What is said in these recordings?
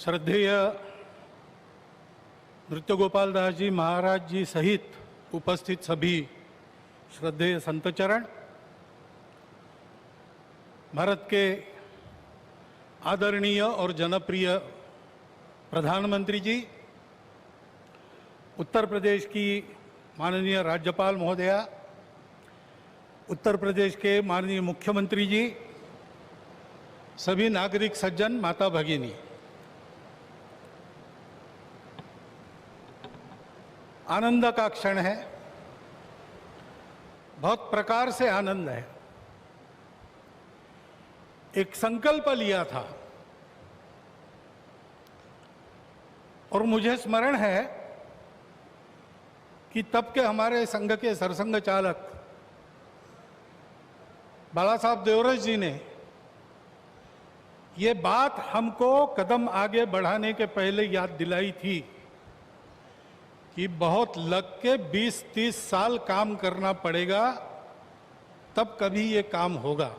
श्रद्धेय नृत्य गोपाल दास जी महाराज जी सहित उपस्थित सभी श्रद्धेय संतचरण, भारत के आदरणीय और जनप्रिय प्रधानमंत्री जी, उत्तर प्रदेश की माननीय राज्यपाल महोदया, उत्तर प्रदेश के माननीय मुख्यमंत्री जी, सभी नागरिक सज्जन, माता भगिनी, आनंद का क्षण है। बहुत प्रकार से आनंद है। एक संकल्प लिया था और मुझे स्मरण है कि तब के हमारे संघ के सरसंघ चालक बाला साहब देवरस जी ने ये बात हमको कदम आगे बढ़ाने के पहले याद दिलाई थी कि बहुत लग के 20-30 साल काम करना पड़ेगा, तब कभी ये काम होगा।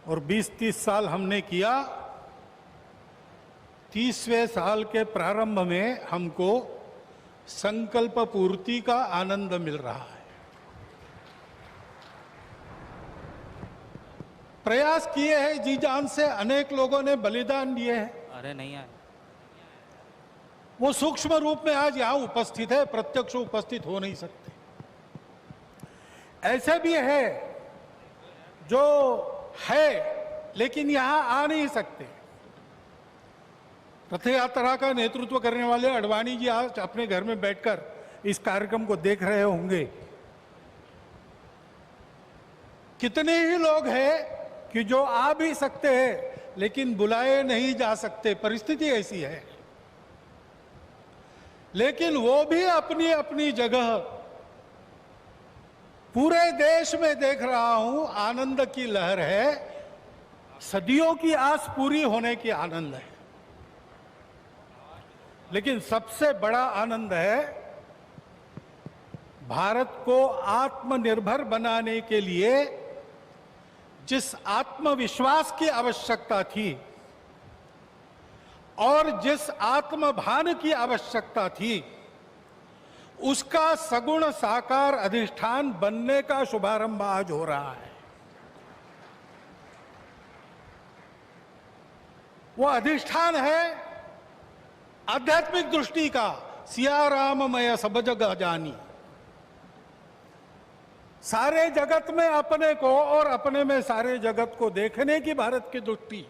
और 20-30 साल हमने किया। 30वें साल के प्रारंभ में हमको संकल्प पूर्ति का आनंद मिल रहा है। प्रयास किए हैं जी जान से, अनेक लोगों ने बलिदान दिए हैं। अरे नहीं आए, वो सूक्ष्म रूप में आज यहां उपस्थित है, प्रत्यक्ष उपस्थित हो नहीं सकते। ऐसे भी है जो है लेकिन यहां आ नहीं सकते। रथ यात्रा का नेतृत्व करने वाले अडवाणी जी आज अपने घर में बैठकर इस कार्यक्रम को देख रहे होंगे। कितने ही लोग हैं कि जो आ भी सकते हैं लेकिन बुलाए नहीं जा सकते, परिस्थिति ऐसी है। लेकिन वो भी अपनी अपनी जगह, पूरे देश में देख रहा हूं आनंद की लहर है। सदियों की आस पूरी होने की आनंद है। लेकिन सबसे बड़ा आनंद है भारत को आत्मनिर्भर बनाने के लिए जिस आत्मविश्वास की आवश्यकता थी और जिस आत्मभान की आवश्यकता थी, उसका सगुण साकार अधिष्ठान बनने का शुभारंभ आज हो रहा है। वो अधिष्ठान है आध्यात्मिक दृष्टि का, सिया राममय सब जग जानी। सारे जगत में अपने को और अपने में सारे जगत को देखने की भारत की दृष्टि,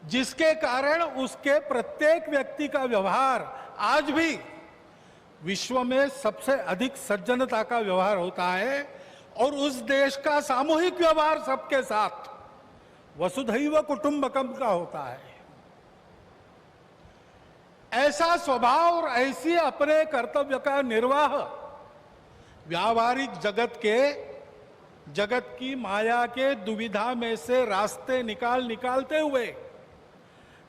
जिसके कारण उसके प्रत्येक व्यक्ति का व्यवहार आज भी विश्व में सबसे अधिक सज्जनता का व्यवहार होता है। और उस देश का सामूहिक व्यवहार सबके साथ वसुधैव कुटुंबकम का होता है। ऐसा स्वभाव और ऐसी अपने कर्तव्य का निर्वाह व्यावहारिक जगत की माया के दुविधा में से रास्ते निकालते हुए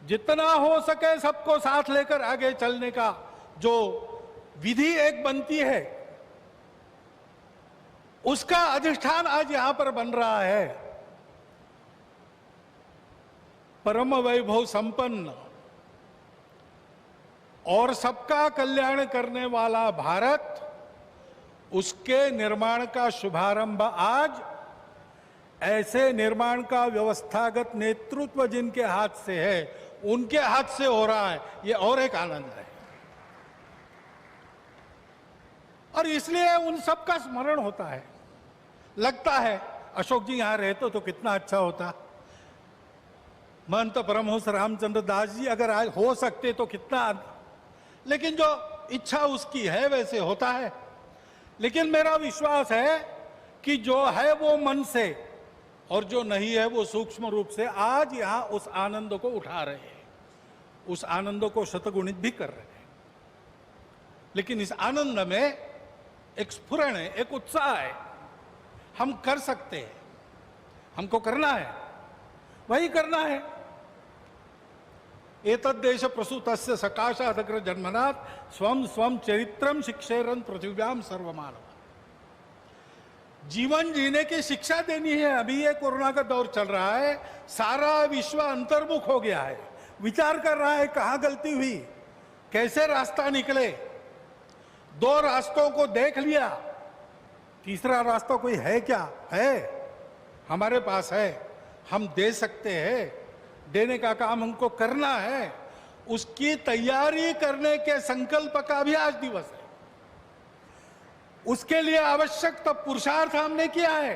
जितना हो सके सबको साथ लेकर आगे चलने का जो विधि एक बनती है, उसका अधिष्ठान आज यहां पर बन रहा है। परम वैभव संपन्न और सबका कल्याण करने वाला भारत, उसके निर्माण का शुभारंभ आज ऐसे निर्माण का व्यवस्थागत नेतृत्व जिनके हाथ से है, उनके हाथ से हो रहा है। ये और एक आनंद है। और इसलिए उन सब का स्मरण होता है। लगता है अशोक जी यहां रहते तो कितना अच्छा होता, महंत परमहंस रामचंद्र दास जी अगर आज हो सकते तो कितना। लेकिन जो इच्छा उसकी है वैसे होता है। लेकिन मेरा विश्वास है कि जो है वो मन से और जो नहीं है वो सूक्ष्म रूप से आज यहां उस आनंद को उठा रहे हैं, उस आनंद को शतगुणित भी कर रहे हैं। लेकिन इस आनंद में एक स्फुरण है, एक उत्साह है। हम कर सकते हैं, हमको करना है, वही करना है। एतद्देश प्रसूतस्य सकाशादग्र जन्मनात् स्वम स्वम चरित्रम शिक्षेरन पृथिव्याम सर्वमानव। जीवन जीने की शिक्षा देनी है। अभी ये कोरोना का दौर चल रहा है, सारा विश्व अंतर्मुख हो गया है। विचार कर रहा है कहां गलती हुई, कैसे रास्ता निकले। दो रास्तों को देख लिया, तीसरा रास्ता कोई है क्या? है, हमारे पास है, हम दे सकते हैं, देने का काम हमको करना है। उसकी तैयारी करने के संकल्प का भी आज दिवस है। उसके लिए आवश्यक तब पुरुषार्थ हमने किया है।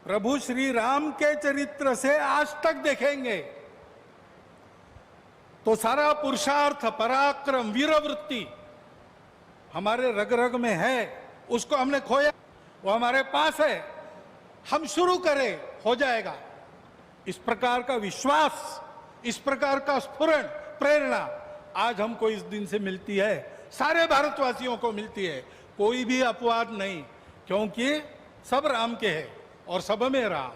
प्रभु श्री राम के चरित्र से आज तक देखेंगे तो सारा पुरुषार्थ, पराक्रम, वीरवृत्ति हमारे रग रग में है। उसको हमने खोया, वो हमारे पास है, हम शुरू करें, हो जाएगा। इस प्रकार का विश्वास, इस प्रकार का स्फुरण, प्रेरणा आज हमको इस दिन से मिलती है, सारे भारतवासियों को मिलती है। कोई भी अपवाद नहीं, क्योंकि सब राम के हैं और सब में राम।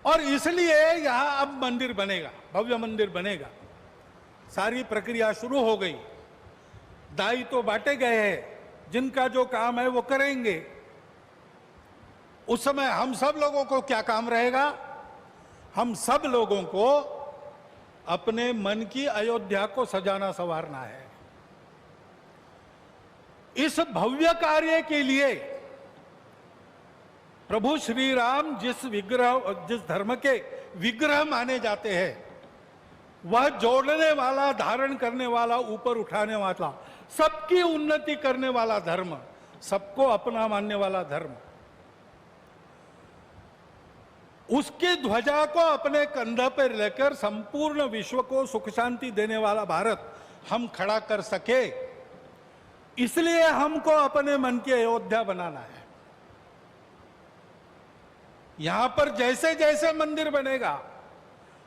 और इसलिए यहां अब मंदिर बनेगा, भव्य मंदिर बनेगा। सारी प्रक्रिया शुरू हो गई, दाई तो बांटे गए हैं, जिनका जो काम है वो करेंगे। उस समय हम सब लोगों को क्या काम रहेगा? हम सब लोगों को अपने मन की अयोध्या को सजाना संवारना है। इस भव्य कार्य के लिए प्रभु श्री राम जिस धर्म के विग्रह माने जाते हैं, वह जोड़ने वाला, धारण करने वाला, ऊपर उठाने वाला, सबकी उन्नति करने वाला धर्म, सबको अपना मानने वाला धर्म, उसकी ध्वजा को अपने कंधे पर लेकर संपूर्ण विश्व को सुख शांति देने वाला भारत हम खड़ा कर सके, इसलिए हमको अपने मन की अयोध्या बनाना है। यहां पर जैसे जैसे मंदिर बनेगा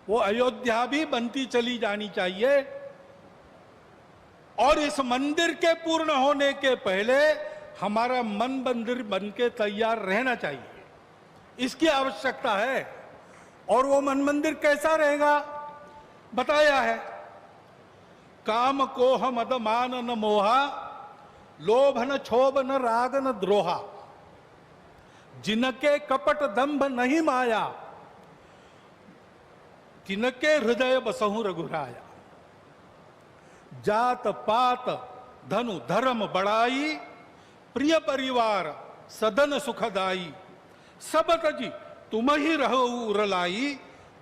वो अयोध्या भी बनती चली जानी चाहिए। और इस मंदिर के पूर्ण होने के पहले हमारा मन मंदिर बनके तैयार रहना चाहिए, इसकी आवश्यकता है। और वो मन मंदिर कैसा रहेगा बताया है। काम कोह मद मान न मोहा, लोभ न क्षोभ न राग न द्रोहा, जिनके कपट दंभ नहीं माया, तिनके हृदय बसहु रघुराया। जात पात धनु धर्म बड़ाई, प्रिय परिवार सदन सुखदाई, सब तजी तुम ही रहो उरलाई,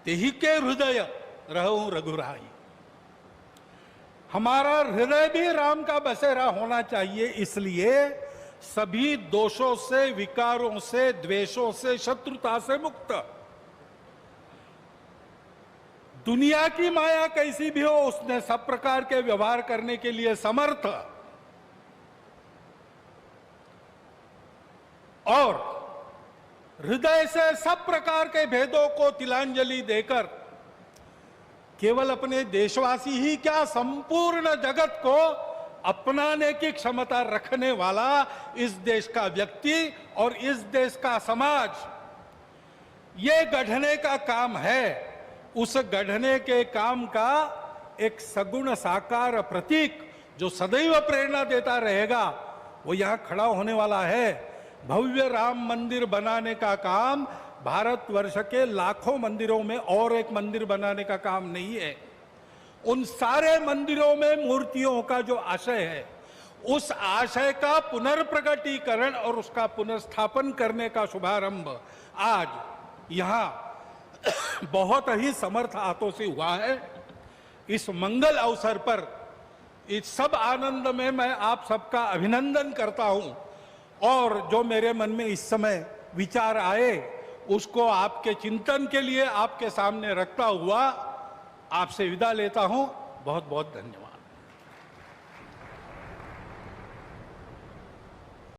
तेहि के हृदय रहो रघुराई। हमारा हृदय भी राम का बसेरा होना चाहिए, इसलिए सभी दोषों से, विकारों से, द्वेषों से, शत्रुता से मुक्त। दुनिया की माया कैसी भी हो, उसने सब प्रकार के व्यवहार करने के लिए समर्थ। और हृदय से सब प्रकार के भेदों को तिलांजलि देकर केवल अपने देशवासी ही क्या, संपूर्ण जगत को अपनाने की क्षमता रखने वाला इस देश का व्यक्ति और इस देश का समाज, ये गढ़ने का काम है। उस गढ़ने के काम का एक सगुण साकार प्रतीक जो सदैव प्रेरणा देता रहेगा, वो यहां खड़ा होने वाला है। भव्य राम मंदिर बनाने का काम भारतवर्ष के लाखों मंदिरों में और एक मंदिर बनाने का काम नहीं है। उन सारे मंदिरों में मूर्तियों का जो आशय है, उस आशय का पुनर्प्रगटीकरण और उसका पुनर्स्थापन करने का शुभारंभ आज यहां बहुत ही समर्थ हाथों से हुआ है। इस मंगल अवसर पर इस सब आनंद में मैं आप सबका अभिनंदन करता हूं। और जो मेरे मन में इस समय विचार आए, उसको आपके चिंतन के लिए आपके सामने रखता हुआ आपसे विदा लेता हूं। बहुत बहुत धन्यवाद।